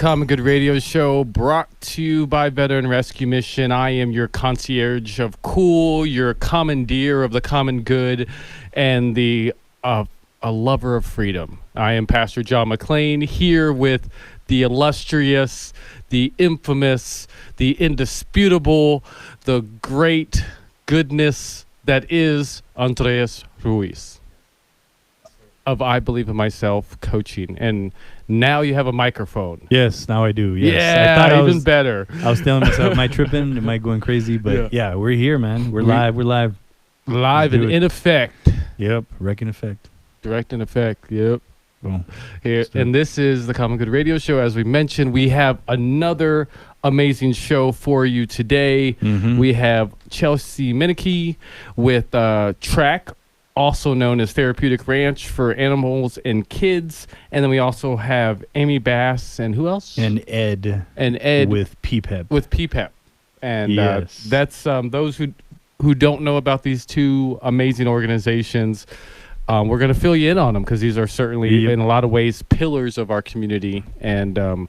Common Good Radio Show brought to you by Veteran Rescue Mission. I am your concierge of cool, your commandeer of the common good, and a lover of freedom. I am Pastor John McClain here with the illustrious, the infamous, the indisputable, the great goodness that is Andres Ruiz of I Believe in Myself Coaching. And now you have a microphone. Yes, now I do. Yes. Yeah, I thought even better. I was telling myself, am I tripping? Am I going crazy? But yeah, we're here, man. We're live. We're live. Live and in effect. Yep. Wreck in effect. Direct in effect. Yep. Boom. Here, and this is the Common Good Radio Show. As we mentioned, we have another amazing show for you today. Mm-hmm. We have Chelsea Menke with Track, also known as Therapeutic Ranch for Animals and Kids. And then we also have Amy Bass and who else? And Ed. With PPEP. With PPEP. And yes. That's those who don't know about these two amazing organizations. We're going to fill you in on them because these are certainly, in a lot of ways, pillars of our community. And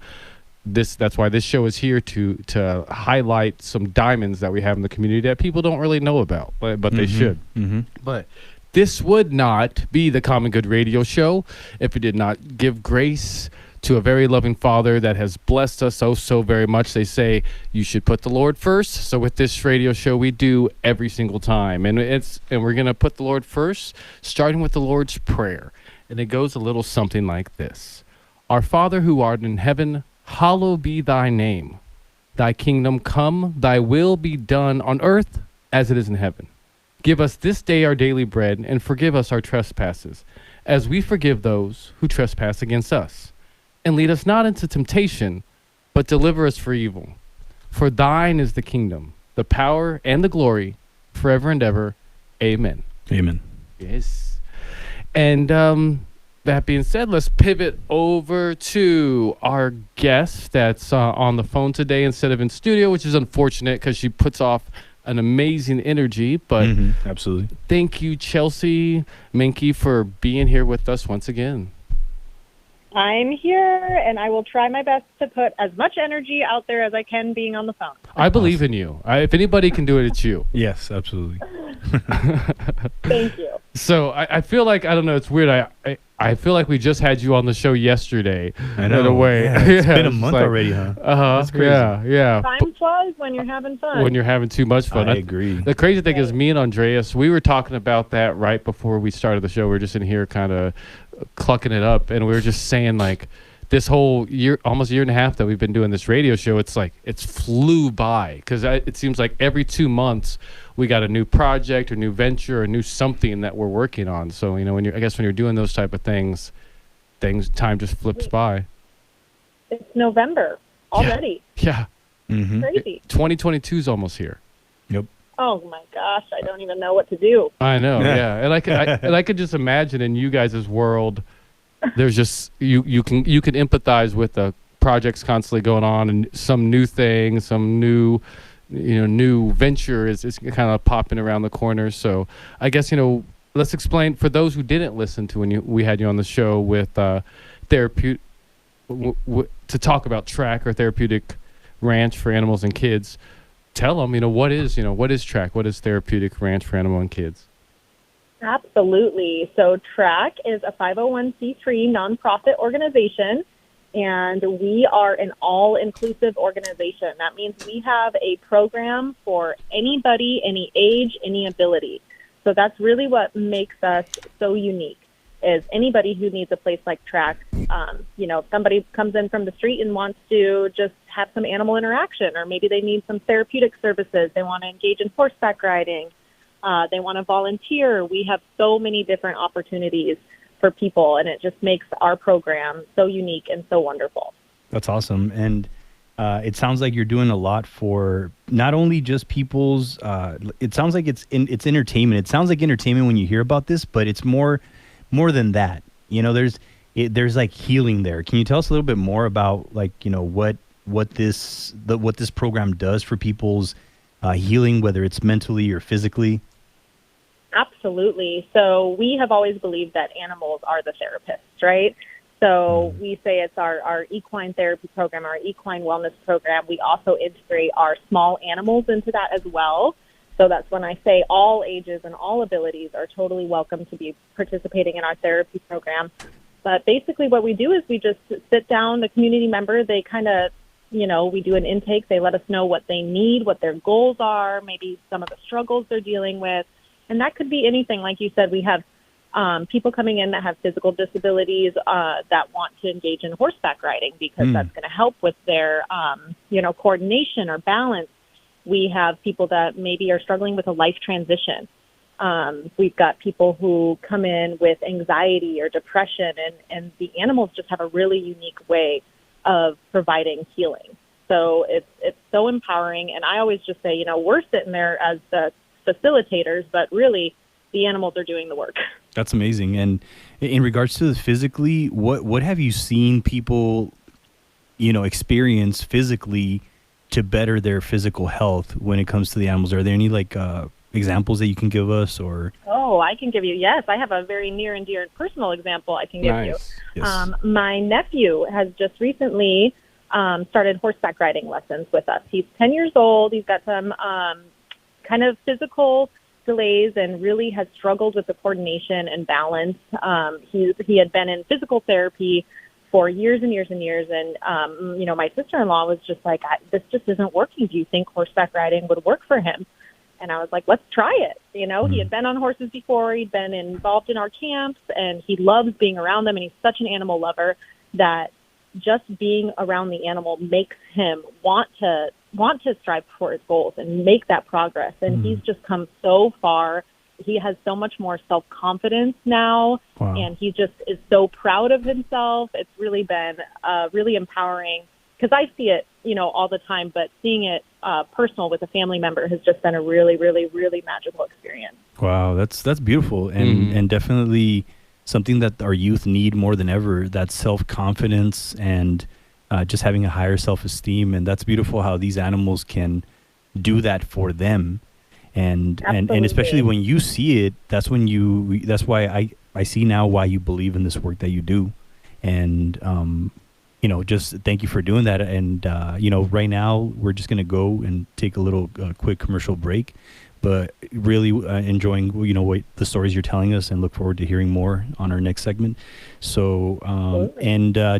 that's why this show is here to highlight some diamonds that we have in the community that people don't really know about, but they should. Mm-hmm. But this would not be the Common Good Radio Show if it did not give grace to a very loving Father that has blessed us so very much. They say you should put the Lord first. So with this radio show, we do every single time. And we're going to put the Lord first, starting with the Lord's Prayer. And it goes a little something like this. Our Father who art in heaven, hallowed be thy name. Thy kingdom come, thy will be done on earth as it is in heaven. Give us this day our daily bread, and forgive us our trespasses, as we forgive those who trespass against us. And lead us not into temptation, but deliver us from evil. For thine is the kingdom, the power, and the glory, forever and ever. Amen. Amen. Yes. And that being said, let's pivot over to our guest that's on the phone today instead of in studio, which is unfortunate because she puts off an amazing energy. But absolutely. Thank you, Chelsea Menke, for being here with us once again. I'm here, and I will try my best to put as much energy out there as I can being on the phone. I believe in you. If anybody can do it, it's you. Yes, absolutely. Thank you. So I feel like, I don't know, it's weird. I feel like we just had you on the show yesterday. I know. In a way. Yeah, it's been a month already, huh? That's crazy. Yeah. Time flies when you're having fun. When you're having too much fun. I agree. The crazy thing is me and Andreas, we were talking about that right before we started the show. We were just in here kind of clucking it up, and we were just saying, like, this whole year, almost year and a half that we've been doing this radio show, it's like it's flew by because it seems like every 2 months we got a new project or new venture or new something that we're working on. So, you know, when you're doing those type of things, time just flips by. It's November already. Yeah. Mm-hmm. Crazy. 2022 is almost here. Yep. Oh my gosh, I don't even know what to do. I know. Yeah. And I could just imagine in you guys' world, there's just you can empathize with the projects constantly going on and some new thing, some new venture is kind of popping around the corner. So I guess, let's explain for those who didn't listen to when we had you on the show with to talk about Track or Therapeutic Ranch for Animals and Kids. Tell them, what is Track? What is Therapeutic Ranch for Animals and Kids? Absolutely. So Track is a 501c3 nonprofit organization, and we are an all-inclusive organization. That means we have a program for anybody, any age, any ability. So that's really what makes us so unique, is anybody who needs a place like Track. If somebody comes in from the street and wants to just have some animal interaction, or maybe they need some therapeutic services, they want to engage in horseback riding, they want to volunteer. We have so many different opportunities for people, and it just makes our program so unique and so wonderful. That's awesome. And it sounds like you're doing a lot for not only just people's, it sounds like it's entertainment. It sounds like entertainment when you hear about this, but it's more than that. There's like healing there. Can you tell us a little bit more about what this program does for people's healing, whether it's mentally or physically? Absolutely. So we have always believed that animals are the therapists, right? So we say it's our equine therapy program, our equine wellness program. We also integrate our small animals into that as well. So that's when I say all ages and all abilities are totally welcome to be participating in our therapy program. But basically what we do is we just sit down, the community member, they kind of, we do an intake. They let us know what they need, what their goals are, maybe some of the struggles they're dealing with. And that could be anything. Like you said, we have people coming in that have physical disabilities that want to engage in horseback riding because that's going to help with their, coordination or balance. We have people that maybe are struggling with a life transition. We've got people who come in with anxiety or depression, and the animals just have a really unique way of providing healing. So it's so empowering. And I always just say, we're sitting there as the facilitators, but really the animals are doing the work. That's amazing. And in regards to the physically, what have you seen people, experience physically to better their physical health when it comes to the animals? Are there any examples that you can give us, or? Oh, I can give you. Yes, I have a very near and dear and personal example I can give you. Yes. My nephew has just recently started horseback riding lessons with us. He's 10 years old. He's got some kind of physical delays and really has struggled with the coordination and balance. He had been in physical therapy for years and years and years. And, my sister-in-law was just like, this just isn't working. Do you think horseback riding would work for him? And I was like, let's try it. He had been on horses before. He'd been involved in our camps, and he loves being around them. And he's such an animal lover that just being around the animal makes him want to strive for his goals and make that progress. And he's just come so far. He has so much more self-confidence now. Wow. And he just is so proud of himself. It's really been really empowering, because I see it, all the time, but seeing it personal with a family member has just been a really, really, really magical experience. Wow, that's beautiful, and definitely something that our youth need more than ever, that self-confidence and just having a higher self-esteem. And that's beautiful how these animals can do that for them. And especially when you see it, that's why I see now why you believe in this work that you do. And just thank you for doing that. And right now we're just going to go and take a little quick commercial break, but really enjoying what the stories you're telling us, and look forward to hearing more on our next segment. So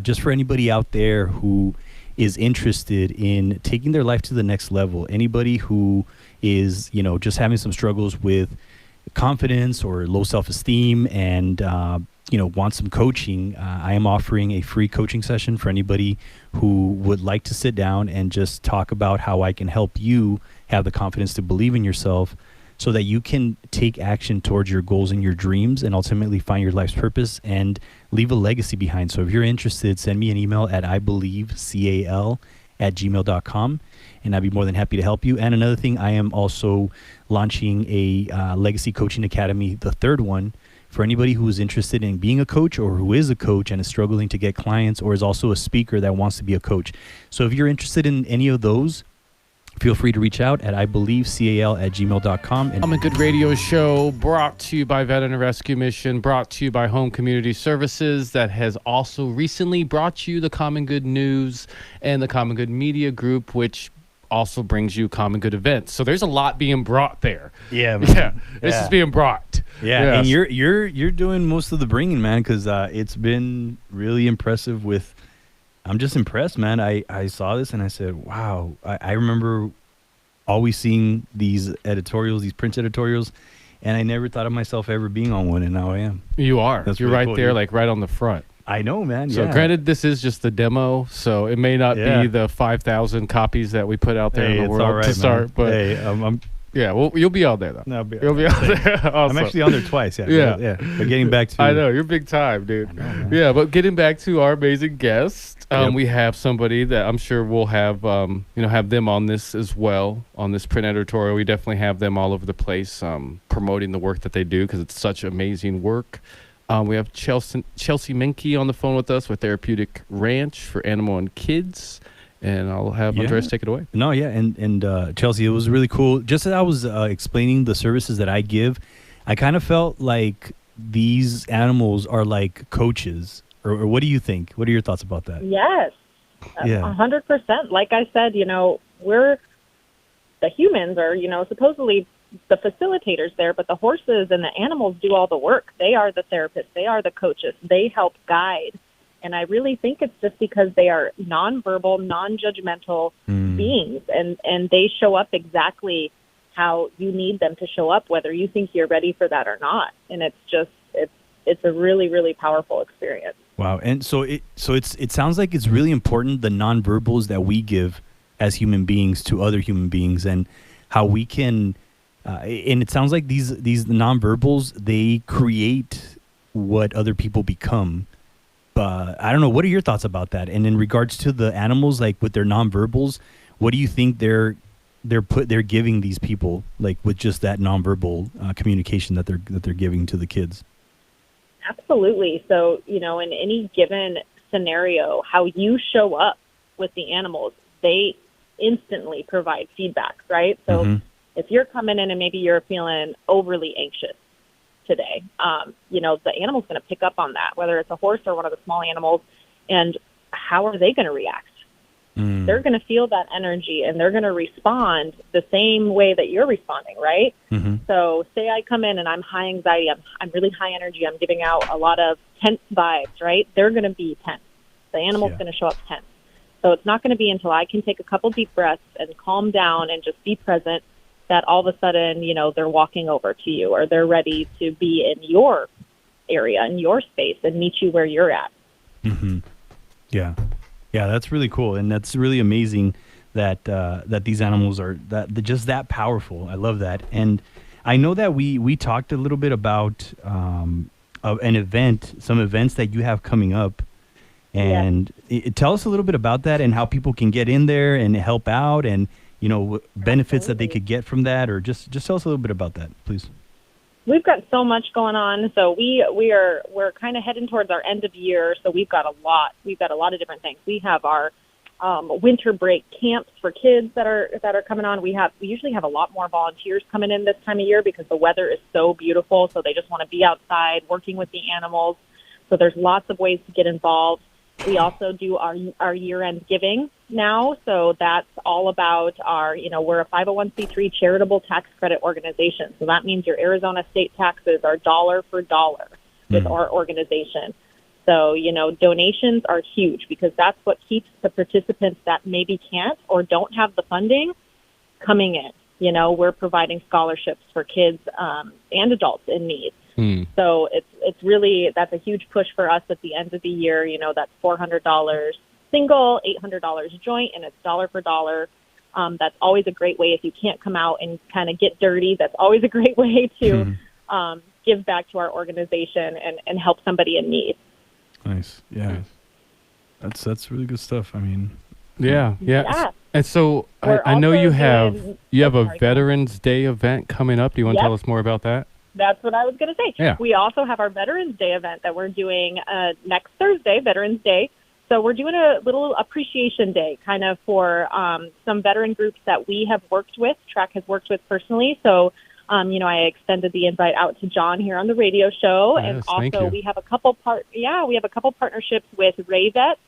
just for anybody out there who is interested in taking their life to the next level, anybody who is just having some struggles with confidence or low self-esteem, and want some coaching, I am offering a free coaching session for anybody who would like to sit down and just talk about how I can help you have the confidence to believe in yourself, so that you can take action towards your goals and your dreams, and ultimately find your life's purpose and leave a legacy behind. So if you're interested, send me an email at ibelievecal@gmail.com, and I'd be more than happy to help you. And another thing, I am also launching a Legacy Coaching Academy, the third one, for anybody who is interested in being a coach, or who is a coach and is struggling to get clients, or is also a speaker that wants to be a coach. So if you're interested in any of those, feel free to reach out at ibelievecal@gmail.com. I'm a Good Radio Show, brought to you by Veteran Rescue Mission, brought to you by Home Community Services, that has also recently brought you the Common Good News and the Common Good Media Group, which also brings you Common Good events. So there's a lot being brought there. Yeah, man. This is being brought. Yeah, and you're doing most of the bringing, man, because it's been really impressive. I'm just impressed, man. I saw this and I said, wow. I remember always seeing these editorials, these print editorials, and I never thought of myself ever being on one, and now I am. You are. That's You're really right cool, there, dude. like right on the front. I know, man. So granted, this is just the demo, so it may not be the 5,000 copies that we put out there in the world to start. Man. But hey, you'll be out there though. No, You'll be out there. Also. I'm actually on there twice. Yeah. But getting back to, I know you're big time, dude. I know, man. Yeah, but getting back to our amazing guest, we have somebody that I'm sure we'll have, have them on this as well, on this print editorial. We definitely have them all over the place, promoting the work that they do, because it's such amazing work. We have Chelsea Menke on the phone with us with Therapeutic Ranch for Animal and Kids. And I'll have Andres take it away. No, yeah. And Chelsea, it was really cool. Just as I was explaining the services that I give, I kind of felt like these animals are like coaches or what do you think? What are your thoughts about that? Yes, Yeah. 100%. Like I said, we're the humans are, supposedly the facilitators there, but the horses and the animals do all the work. They are the therapists. They are the coaches. They help guide. And I really think it's just because they are nonverbal, non-judgmental beings, and they show up exactly how you need them to show up, whether you think you're ready for that or not. And it's a really, really powerful experience. Wow. And so it sounds like it's really important, the nonverbals that we give as human beings to other human beings, and how we can and it sounds like these nonverbals, they create what other people become. I don't know, what are your thoughts about that? And in regards to the animals, like with their nonverbals, what do you think they're giving these people, like with just that nonverbal communication that they're giving to the kids? Absolutely. So, in any given scenario, how you show up with the animals, they instantly provide feedback, right? So if you're coming in and maybe you're feeling overly anxious today, the animal's going to pick up on that, whether it's a horse or one of the small animals, and how are they going to react? They're going to feel that energy, and they're going to respond the same way that you're responding, right? So say I come in and I'm high anxiety, I'm really high energy, I'm giving out a lot of tense vibes, right? They're going to be tense. The animal's going to show up tense. So it's not going to be until I can take a couple deep breaths and calm down and just be present that all of a sudden, they're walking over to you, or they're ready to be in your area, in your space, and meet you where you're at. Yeah. Yeah, that's really cool. And that's really amazing that these animals are just that powerful. I love that. And I know that we talked a little bit about some events that you have coming up. And tell us a little bit about that and how people can get in there and help out, and benefits that they could get from that, or just tell us a little bit about that, please. We've got so much going on. So we're kind of heading towards our end of year. So we've got a lot of different things. We have our winter break camps for kids that are coming on. We usually have a lot more volunteers coming in this time of year because the weather is so beautiful. So they just want to be outside working with the animals. So there's lots of ways to get involved. We also do our year-end giving now. So that's all about we're a 501c3 charitable tax credit organization. So that means your Arizona state taxes are dollar for dollar with our organization. So, donations are huge because that's what keeps the participants that maybe can't or don't have the funding coming in. We're providing scholarships for kids and adults in need. So it's really, that's a huge push for us at the end of the year. That's $400 single, $800 joint, and it's dollar for dollar. That's always a great way if you can't come out and kind of get dirty. That's always a great way to give back to our organization and help somebody in need. Nice. Yeah. That's really good stuff. I mean, yeah. And so I know you have a Veterans Day event coming up. Do you want to tell us more about that? That's what I was going to say. Yeah. We also have our Veterans Day event that we're doing next Thursday, Veterans Day. So we're doing a little appreciation day kind of for some veteran groups that we have worked with, Track has worked with personally. So, I extended the invite out to John here on the radio show. Yes, and also we have a couple partnerships with Ray Vets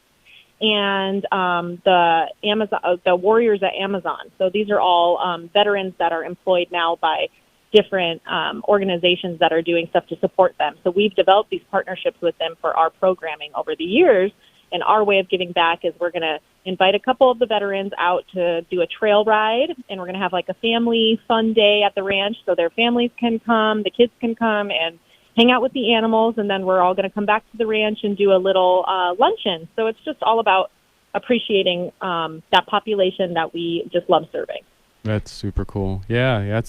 and the Warriors at Amazon. So these are all veterans that are employed now by different organizations that are doing stuff to support them. So we've developed these partnerships with them for our programming over the years. And our way of giving back is we're going to invite a couple of the veterans out to do a trail ride, and we're going to have like a family fun day at the ranch so their families can come, the kids can come and hang out with the animals, and then we're all going to come back to the ranch and do a little luncheon. So it's just all about appreciating that population that we just love serving. That's super cool. Yeah,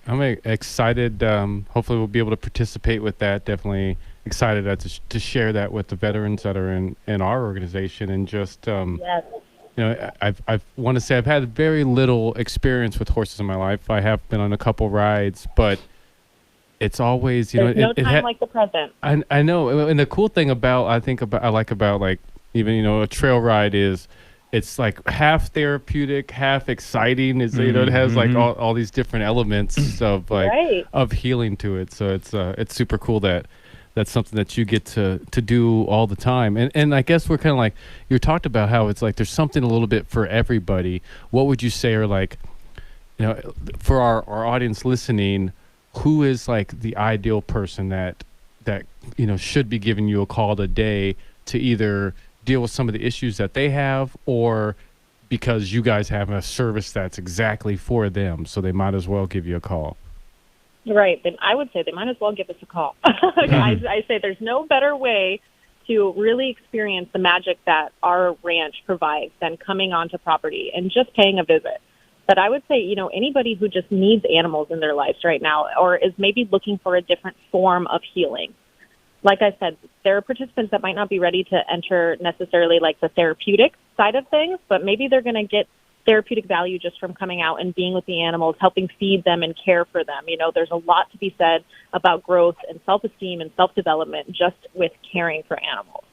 I'm excited. Hopefully we'll be able to participate with that. Definitely excited to share that with the veterans that are in our organization. And just, yes. I want to say I've had very little experience with horses in my life. I have been on a couple rides, but it's always, There's no time like the present. I know. And the cool thing I like about like even, a trail ride is, it's like half therapeutic, half exciting. It has like all these different elements of like of healing to it. So it's super cool that that's something that you get to do all the time. And I guess we're kind of like, you talked about how it's like there's something a little bit for everybody. What would you say are like, for our audience listening, who is like the ideal person that should be giving you a call today to either deal with some of the issues that they have, or because you guys have a service that's exactly for them, so they might as well give you a call? Right. Then I would say they might as well give us a call. I say there's no better way to really experience the magic that our ranch provides than coming onto property and just paying a visit. But I would say, anybody who just needs animals in their lives right now, or is maybe looking for a different form of healing. Like I said, there are participants that might not be ready to enter necessarily like the therapeutic side of things, but maybe they're going to get therapeutic value just from coming out and being with the animals, helping feed them and care for them. There's a lot to be said about growth and self-esteem and self-development just with caring for animals.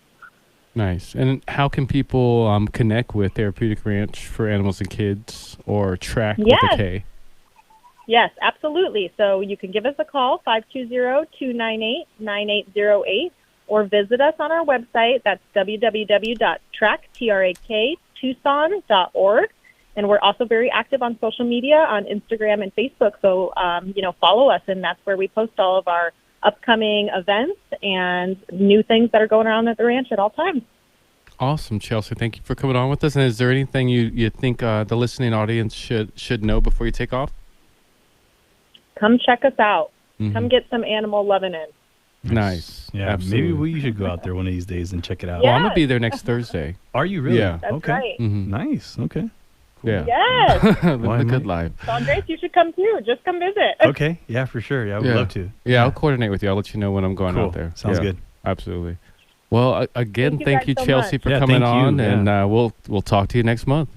Nice. And how can people connect with Therapeutic Ranch for Animals and Kids, or track with a K? Yes, absolutely. So you can give us a call, 520-298-9808, or visit us on our website. That's www.tracktucson.org. And we're also very active on social media, on Instagram and Facebook. So, follow us, and that's where we post all of our upcoming events and new things that are going on at the ranch at all times. Awesome, Chelsea. Thank you for coming on with us. And is there anything you think the listening audience should know before you take off? Come check us out. Come get some animal loving in. Nice. Yeah, absolutely. maybe we should go out there one of these days and check it out. Yeah. Well, I'm going to be there next Thursday. Are you really? Yeah. That's okay. right. Mm-hmm. Nice. Okay. Yeah. Yes. Live the good life. So, Andres, you should come too. Just come visit. Okay. Yeah, for sure. Yeah, I would love to. Yeah, I'll coordinate with you. I'll let you know when I'm going out there. Sounds good. Absolutely. Well, again, thank you, guys so Chelsea, much. for coming on, and we'll talk to you next month.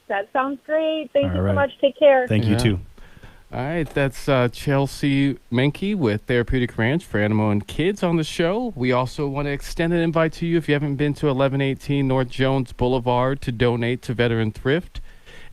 That sounds great. Thank you right. so much. Take care. Thank you too. All right, that's Chelsea Menke with Therapeutic Ranch for Animal and Kids on the show. We also want to extend an invite to you, if you haven't been to 1118 North Jones Boulevard, to donate to Veteran Thrift,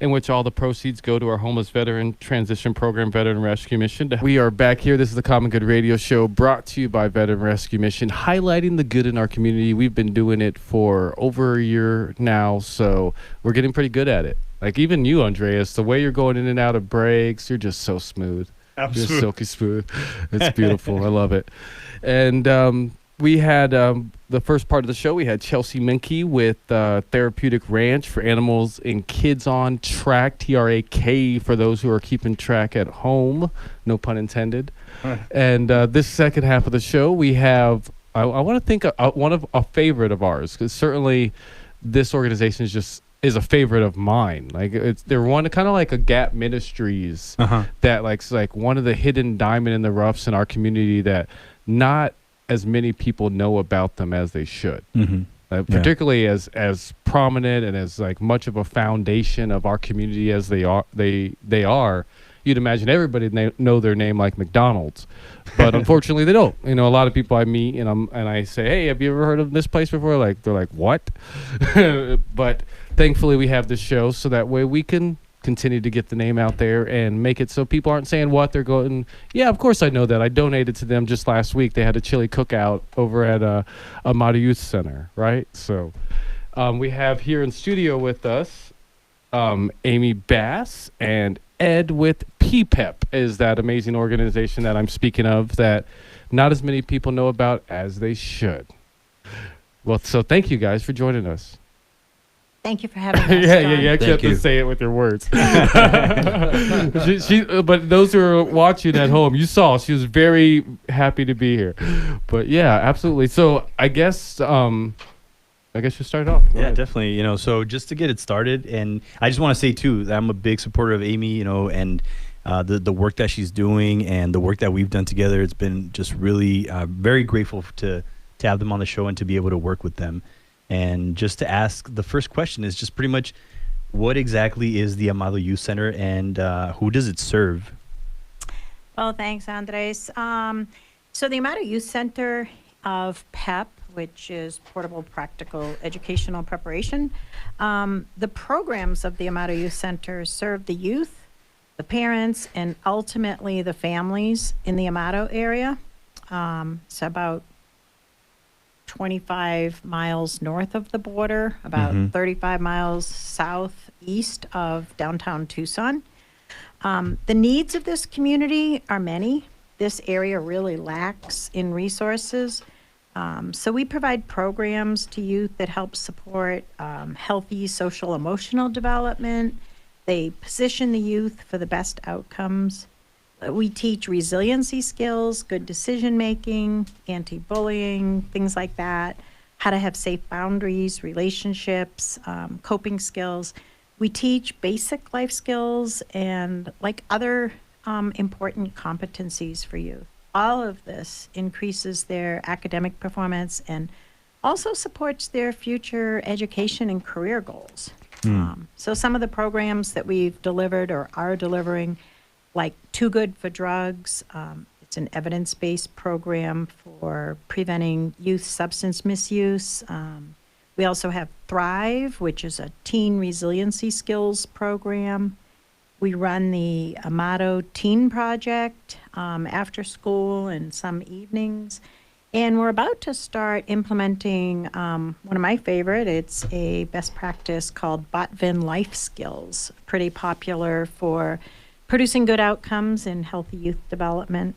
in which all the proceeds go to our homeless veteran transition program, Veteran Rescue Mission. We are back here. This is the Common Good Radio Show, brought to you by Veteran Rescue Mission, highlighting the good in our community. We've been doing it for over a year now, so we're getting pretty good at it. Like even you, Andreas, the way you're going in and out of breaks, you're just so smooth. Absolutely. You're silky smooth. It's beautiful. I love it. And we had the first part of the show, we had Chelsea Menke with Therapeutic Ranch for Animals and Kids on Track, TRAK, for those who are keeping track at home, no pun intended. And this second half of the show, we have, I want to think one of a favorite of ours, because certainly this organization is a favorite of mine. Like they're one kind of like a Gap Ministries that like one of the hidden diamond in the roughs in our community that not as many people know about them as they should. Particularly as prominent and as like much of a foundation of our community as they are. You'd imagine everybody know their name like McDonald's, but unfortunately they don't. A lot of people I meet and I say, hey, have you ever heard of this place before? Like they're like, what? But thankfully we have this show so that way we can continue to get the name out there and make it so people aren't saying what. They're going, yeah, of course I know that. I donated to them just last week. They had a chili cookout over at Amado Youth Center, right? So we have here in studio with us Amy Bass and Ed with PPEP, is that amazing organization that I'm speaking of that not as many people know about as they should. Well, so thank you guys for joining us. Thank you for having us. Yeah, you actually have to say it with your words. But those who are watching at home, you saw she was very happy to be here. But yeah, absolutely. So I guess you start off. Yeah, definitely. So just to get it started, and I just want to say too that I'm a big supporter of Amy, and the work that she's doing and the work that we've done together. It's been just really very grateful to have them on the show and to be able to work with them. And just to ask, the first question is just pretty much, what exactly is the Amado Youth Center and who does it serve? Well, thanks, Andres. So the Amado Youth Center of PEP, which is Portable Practical Educational Preparation, the programs of the Amado Youth Center serve the youth, the parents, and ultimately the families in the Amado area. It's about 25 miles north of the border, about 35 miles southeast of downtown Tucson. The needs of this community are many. This area really lacks in resources. So we provide programs to youth that help support healthy social emotional development. They position the youth for the best outcomes. We teach resiliency skills, good decision making, anti-bullying, things like that, how to have safe boundaries, relationships, coping skills. We teach basic life skills and like other important competencies for youth. All of this increases their academic performance and also supports their future education and career goals. So some of the programs that we've delivered or are delivering, like Too Good for Drugs, it's an evidence-based program for preventing youth substance misuse. We also have Thrive, which is a teen resiliency skills program. We run the Amado Teen Project after school and some evenings. And we're about to start implementing one of my favorite. It's a best practice called Botvin Life Skills, pretty popular for producing good outcomes in healthy youth development.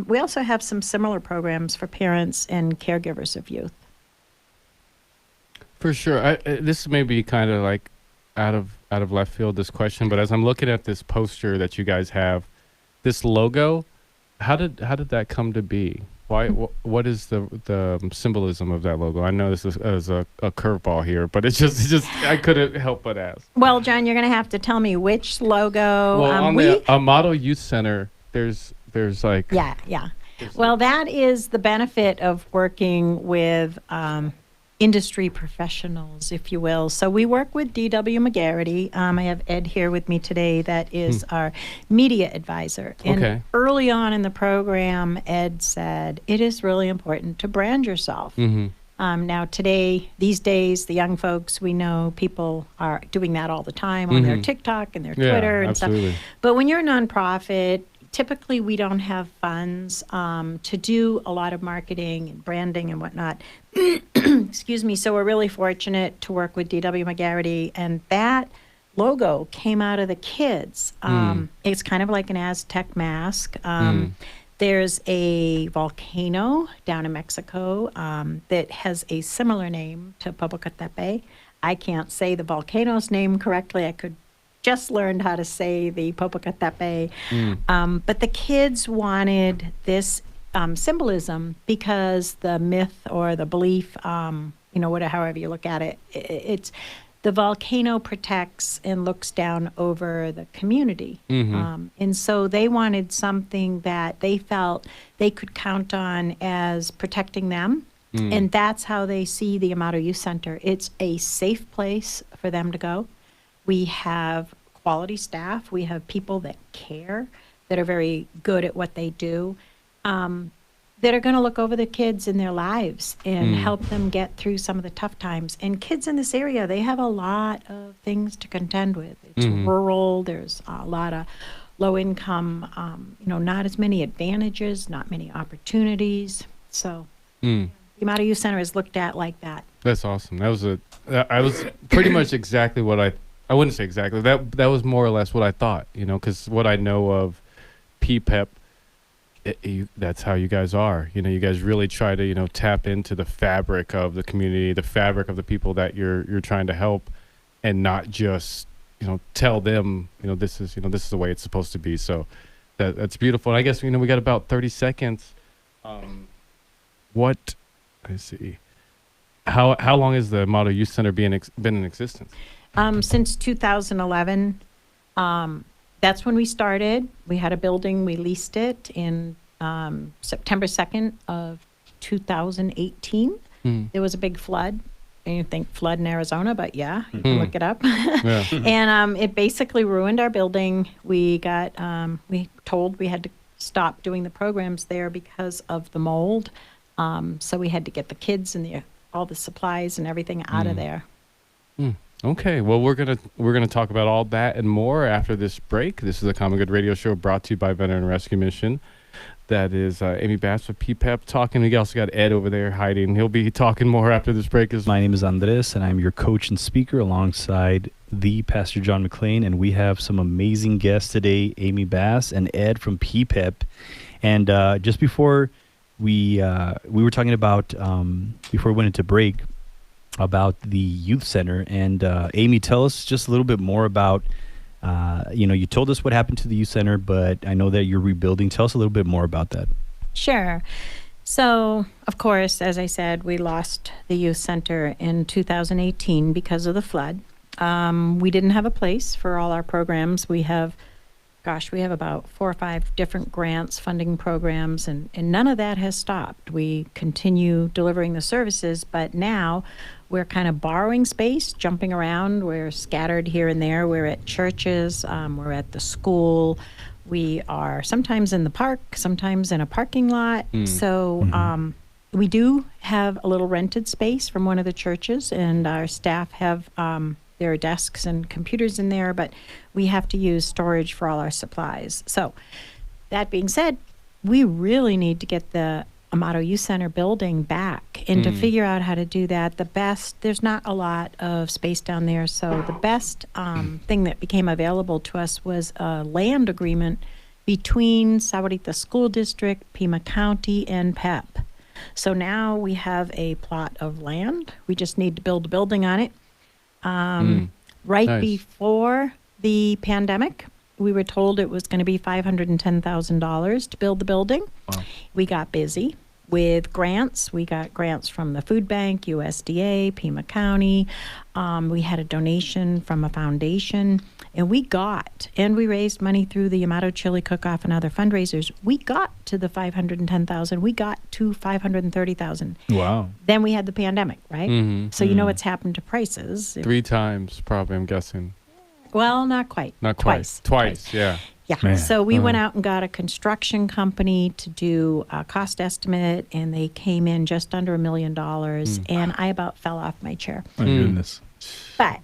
We also have some similar programs for parents and caregivers of youth. For sure. This may be kind of like out of left field, this question, but as I'm looking at this poster that you guys have, this logo, how did that come to be? Why? What is the symbolism of that logo? I know this is a curveball here, but it's just I couldn't help but ask. Well, John, you're going to have to tell me which logo. Well, on the Amado Youth Center, there's like yeah. Well, that is the benefit of working with industry professionals, if you will. So we work with D.W. McGarity. I have Ed here with me today that is our media advisor. And early on in the program, Ed said, it is really important to brand yourself. Now today, these days, the young folks, we know people are doing that all the time on their TikTok and their Twitter and stuff. But when you're a nonprofit, typically we don't have funds to do a lot of marketing and branding and whatnot. Excuse me. So we're really fortunate to work with D.W. McGarity, and that logo came out of the kids. It's kind of like an Aztec mask. There's a volcano down in Mexico that has a similar name to Popocatépetl. I can't say the volcano's name correctly. I could just learned how to say the Popocatépetl. But the kids wanted this symbolism because the myth or the belief, however you look at it, it's the volcano protects and looks down over the community. And so they wanted something that they felt they could count on as protecting them. And that's how they see the Amado Youth Center. It's a safe place for them to go. We have quality staff. We have people that care, that are very good at what they do, that are going to look over the kids in their lives and help them get through some of the tough times. And kids in this area, they have a lot of things to contend with. It's rural. There's a lot of low income, not as many advantages, not many opportunities. So the Amado Youth Center is looked at like that. That's awesome. I was pretty much exactly what I wouldn't say exactly. That was more or less what I thought, because what I know of PPEP, that's how you guys are. You guys really try to, tap into the fabric of the community, the fabric of the people that you're trying to help, and not just, tell them, this is the way it's supposed to be. So that's beautiful. And I guess, we got about 30 seconds. Let's see. How long has the Amado Youth Center been in existence? Since 2011. That's when we started. We had a building. We leased it in September 2nd of 2018. There was a big flood. And you think flood in Arizona, but yeah, you can look it up. And it basically ruined our building. We got told we had to stop doing the programs there because of the mold. So we had to get the kids and all the supplies and everything out of there. Okay, well, we're gonna talk about all that and more after this break. This is the Common Good Radio Show brought to you by Veteran Rescue Mission. That is Amy Bass with PPEP talking. We also got Ed over there hiding. He'll be talking more after this break. My name is Andres, and I'm your coach and speaker alongside the Pastor John McLean. And we have some amazing guests today, Amy Bass and Ed from PPEP. And just before we were talking about, before we went into break, about the youth center. And Amy, tell us just a little bit more about, you told us what happened to the youth center, but I know that you're rebuilding. Tell us a little bit more about that. Sure. So, of course, as I said, we lost the youth center in 2018 because of the flood. We didn't have a place for all our programs. We have about 4 or 5 different grants, funding programs, and none of that has stopped. We continue delivering the services, but now we're kind of borrowing space, jumping around. We're scattered here and there. We're at churches. We're at the school. We are sometimes in the park, sometimes in a parking lot. So we do have a little rented space from one of the churches, and our staff have there are desks and computers in there, but we have to use storage for all our supplies. So that being said, we really need to get the Amado Youth Center building back, and to figure out how to do that, there's not a lot of space down there, so the best thing that became available to us was a land agreement between Sahuarita School District, Pima County, and PEP. So now we have a plot of land. We just need to build a building on it. Nice. Before the pandemic, we were told it was going to be $510,000 to build the building. Wow. We got busy with grants. We got grants from the Food Bank, USDA, Pima County. We had a donation from a foundation, and we raised money through the Amado Chili Cook-Off and other fundraisers. We got to the $510,000. We got to $530,000. Wow. Then we had the pandemic, right? Mm-hmm. So you know what's happened to prices. 3 times, probably, I'm guessing. Well, not quite. Not quite. Twice, yeah. Yeah. Man. So we went out and got a construction company to do a cost estimate, and they came in just under $1 million, and I about fell off my chair. My goodness. But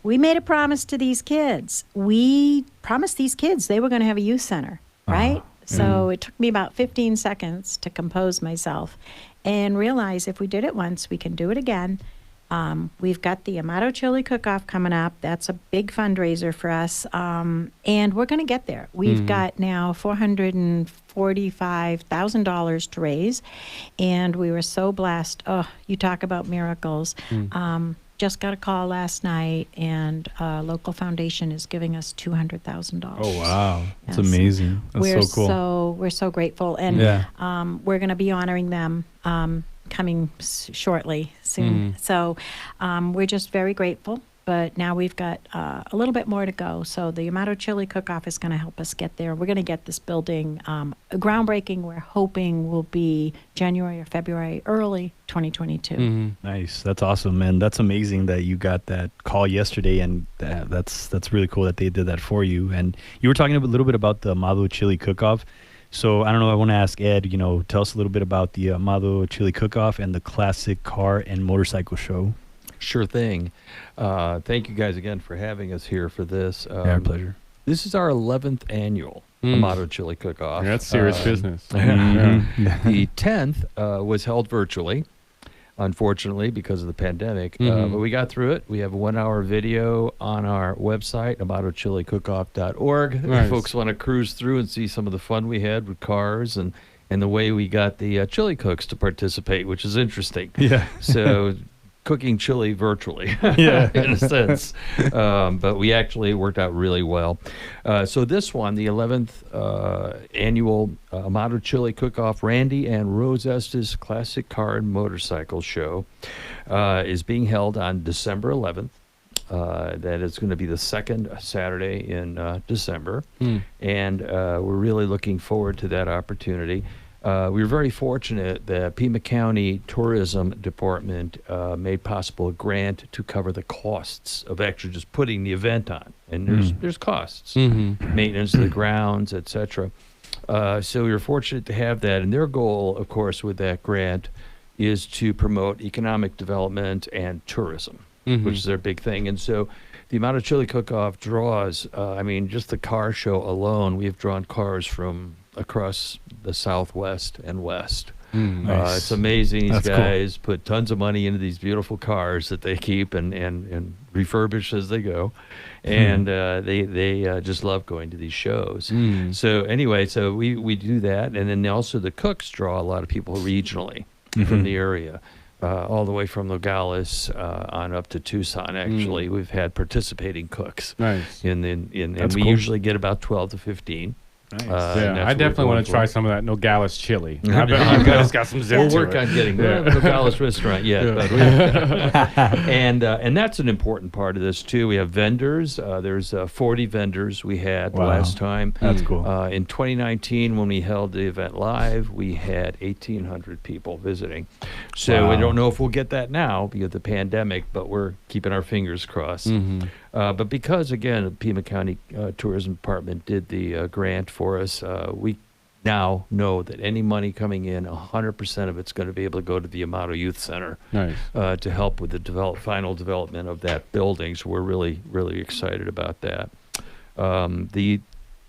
we made a promise to these kids. We promised these kids they were going to have a youth center, right? So it took me about 15 seconds to compose myself and realize if we did it once, we can do it again. We've got the Amado Chili Cook-Off coming up. That's a big fundraiser for us, and we're going to get there. We've got now $445,000 to raise, and we were so blessed. Oh, you talk about miracles. Just got a call last night, and a local foundation is giving us $200,000. Oh, wow. That's amazing. That's so cool. We're so grateful, and we're going to be honoring them coming shortly, soon. So we're just very grateful, but now we've got a little bit more to go. So the Amado Chili Cook-Off is going to help us get there. We're going to get this building groundbreaking. We're hoping will be January or February, early 2022. Nice. That's awesome, man. That's amazing that you got that call yesterday, and that's really cool that they did that for you. And you were talking a little bit about the Amado Chili Cook-Off. So I don't know, I want to ask Ed, tell us a little bit about the Amado Chili Cook-Off and the Classic Car and Motorcycle Show. Sure thing. Thank you guys again for having us here for this. Our pleasure. This is our 11th annual Amado Chili Cook-Off. Yeah, that's serious business. The 10th was held virtually, unfortunately, because of the pandemic. But we got through it. We have a 1-hour video on our website, amadochiliCookoff.org. Nice. If folks want to cruise through and see some of the fun we had with cars and the way we got the chili cooks to participate, which is interesting. Yeah. So cooking chili virtually, Yeah. in a sense. But we actually worked out really well. So this one, the 11th annual Amado Chili Cook-Off Randy and Rose Estes Classic Car and Motorcycle Show is being held on December 11th. That is going to be the second Saturday in December. And we're really looking forward to that opportunity. We were very fortunate that Pima County Tourism Department made possible a grant to cover the costs of actually just putting the event on. And there's costs, maintenance of the grounds, etc. So we were fortunate to have that. And their goal, of course, with that grant is to promote economic development and tourism, which is their big thing. And so the Amado Chili Cook-Off draws, just the car show alone, we've drawn cars from across the Southwest and West. Nice. It's amazing. These That's cool. guys put tons of money into these beautiful cars that they keep and refurbish as they go, and they just love going to these shows. So anyway, so we do that, and then also the cooks draw a lot of people regionally from the area. All the way from Nogales on up to Tucson. Actually, we've had participating cooks. Nice. And That's we cool. usually get about 12 to 15. Nice. and Yeah, that's I what we're definitely going want to try for. some of that Nogales chili. I bet you guys got some zip We'll to work it. on getting Yeah. the Nogales restaurant yet. Yeah. But and that's an important part of this too. We have vendors. There's 40 vendors we had the Wow. last time. That's cool. In 2019, when we held the event live, we had 1,800 people visiting. So we Wow. don't know if we'll get that now because of the pandemic, but we're keeping our fingers crossed. But because, again, the Pima County Tourism Department did the grant for us, we now know that any money coming in, 100% of it's going to be able to go to the Amado Youth Center Nice. to help with the final development of that building. So we're really, really excited about that. The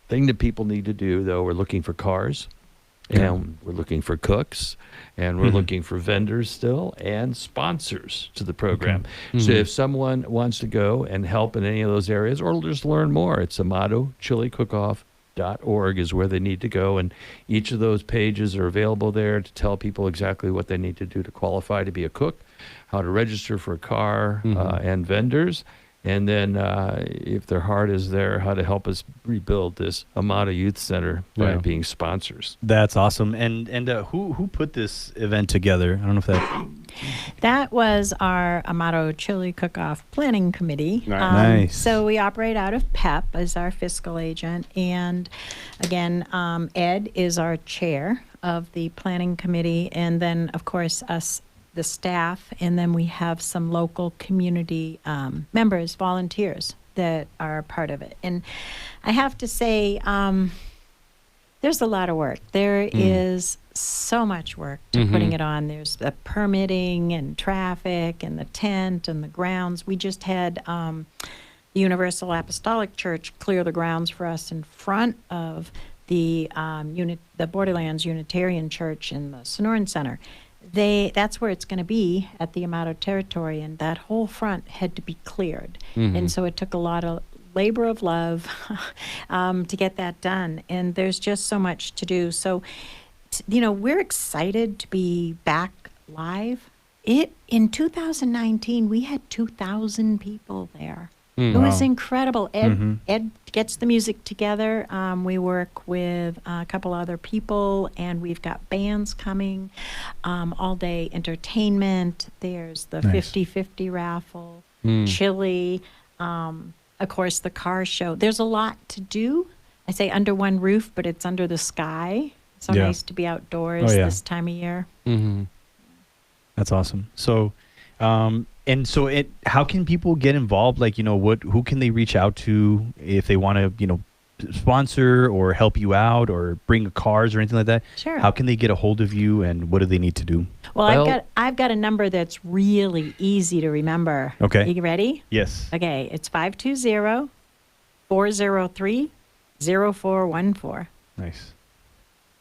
thing that people need to do, though, we're looking for cars, and we're looking for cooks, and we're looking for vendors still, and sponsors to the program. So if someone wants to go and help in any of those areas, or just learn more, it's AmadoChiliCookoff.org is where they need to go, and each of those pages are available there to tell people exactly what they need to do to qualify to be a cook, how to register for a car, and vendors. And then, if their heart is there, how to help us rebuild this Amado Youth Center by Yeah. being sponsors. That's awesome. And who put this event together? I don't know if that. That was our Amado Chili Cook-Off Planning Committee. Nice. So we operate out of PEP as our fiscal agent. And again, Ed is our chair of the Planning Committee. And then, of course, us, the staff. And then we have some local community members, volunteers that are part of it. And I have to say, there's a lot of work. There is so much work to putting it on. There's the permitting and traffic and the tent and the grounds. We just had the Universal Apostolic Church clear the grounds for us in front of the the Borderlands Unitarian Church in the Sonoran Center. That's where it's going to be at the Amado territory, and that whole front had to be cleared. And so it took a lot of labor of love to get that done. And there's just so much to do. So, we're excited to be back live. In 2019, we had 2,000 people there. It was incredible. Ed gets the music together. We work with a couple other people, and we've got bands coming, all-day entertainment. There's the Nice. 50-50 raffle, chili, of course, the car show. There's a lot to do. I say under one roof, but it's under the sky. So Yeah. nice to be outdoors this time of year. That's awesome. So, how can people get involved? Like, who can they reach out to if they want to, sponsor or help you out or bring cars or anything like that? Sure. How can they get a hold of you, and what do they need to do? Well, I've got a number that's really easy to remember. Okay. You ready? Yes. Okay, it's 520-403-0414. Nice.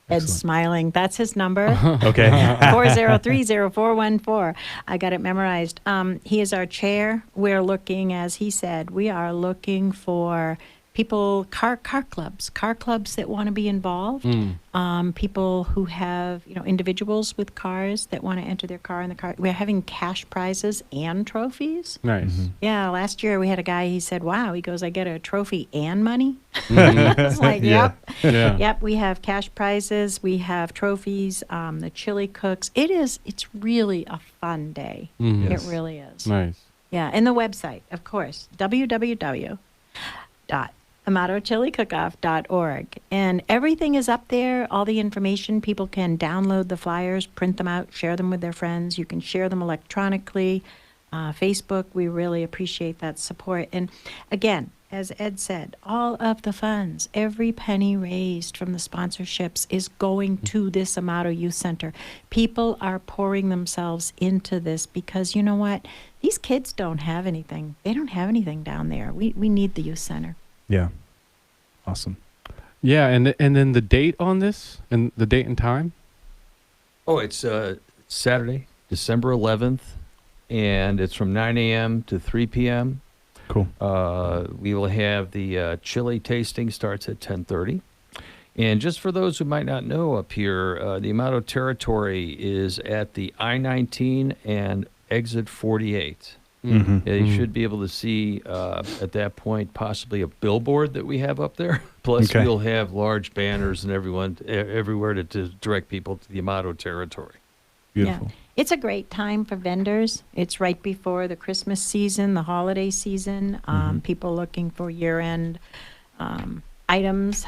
Ed's Excellent. smiling. That's his number. Okay. 403-0414. I got it memorized. He is our chair. We're looking, as he said, we are looking for people, car clubs that want to be involved. People who have, individuals with cars that want to enter their car in the car. We're having cash prizes and trophies. Nice. Yeah, last year we had a guy, he said, wow, he goes, I get a trophy and money. It's like, Yeah. Yeah. Yep, we have cash prizes, we have trophies, the chili cooks. It's really a fun day. Yes. It really is. Nice. Yeah, and the website, of course, www.AmadoChiliCookoff.org. And everything is up there, all the information. People can download the flyers, print them out, share them with their friends. You can share them electronically. Facebook, we really appreciate that support. And again, as Ed said, all of the funds, every penny raised from the sponsorships is going to this Amado Youth Center. People are pouring themselves into this because you know what? These kids don't have anything. They don't have anything down there. We need the youth center. Yeah. Awesome. Yeah, and then the date on this and the date and time. Oh, it's Saturday, December 11th, and it's from 9 a.m. to 3 p.m. Cool. We will have the chili tasting starts at 10:30. And just for those who might not know up here, the Amado territory is at the I-19 and exit 48. Mm-hmm. You should be able to see at that point possibly a billboard that we have up there. Plus, Okay. we'll have large banners and everywhere to direct people to the Amado territory. Beautiful. Yeah. It's a great time for vendors. It's right before the Christmas season, the holiday season. People looking for year-end items.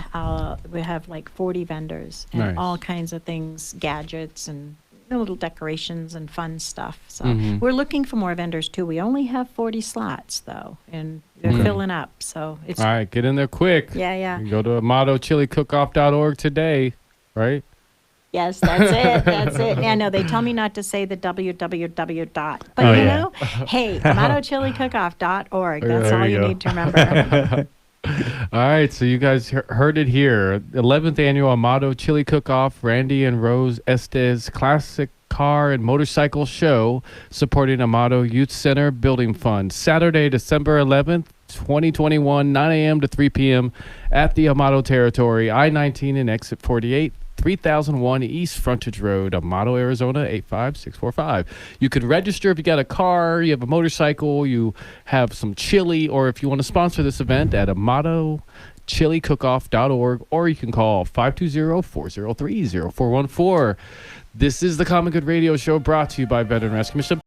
We have like 40 vendors and Nice. all kinds of things, gadgets and little decorations and fun stuff. So Mhm. we're looking for more vendors too. We only have 40 slots though, and they're Okay. filling up. So it's All right, get in there quick. yeah. You go to AmadoChiliCookoff.org today, right? Yes, that's it. That's it. Yeah, no, they tell me not to say the www dot. But Oh, you yeah. know, hey, AmadoChiliCookoff.org. That's There all you you go. need to remember. All right, so you guys heard it here. 11th annual Amado Chili Cook-Off, Randy and Rose Estes Classic Car and Motorcycle Show, supporting Amado Youth Center Building Fund. Saturday, December 11th, 2021, 9 a.m. to 3 p.m. at the Amado Territory, I-19 and Exit 48. 3001 East Frontage Road, Amado, Arizona 85645. You can register if you got a car, you have a motorcycle, you have some chili, or if you want to sponsor this event at AmadoChiliCookoff.org, or you can call 520-403-0414. This is the Common Good Radio Show, brought to you by Veteran Rescue Mission.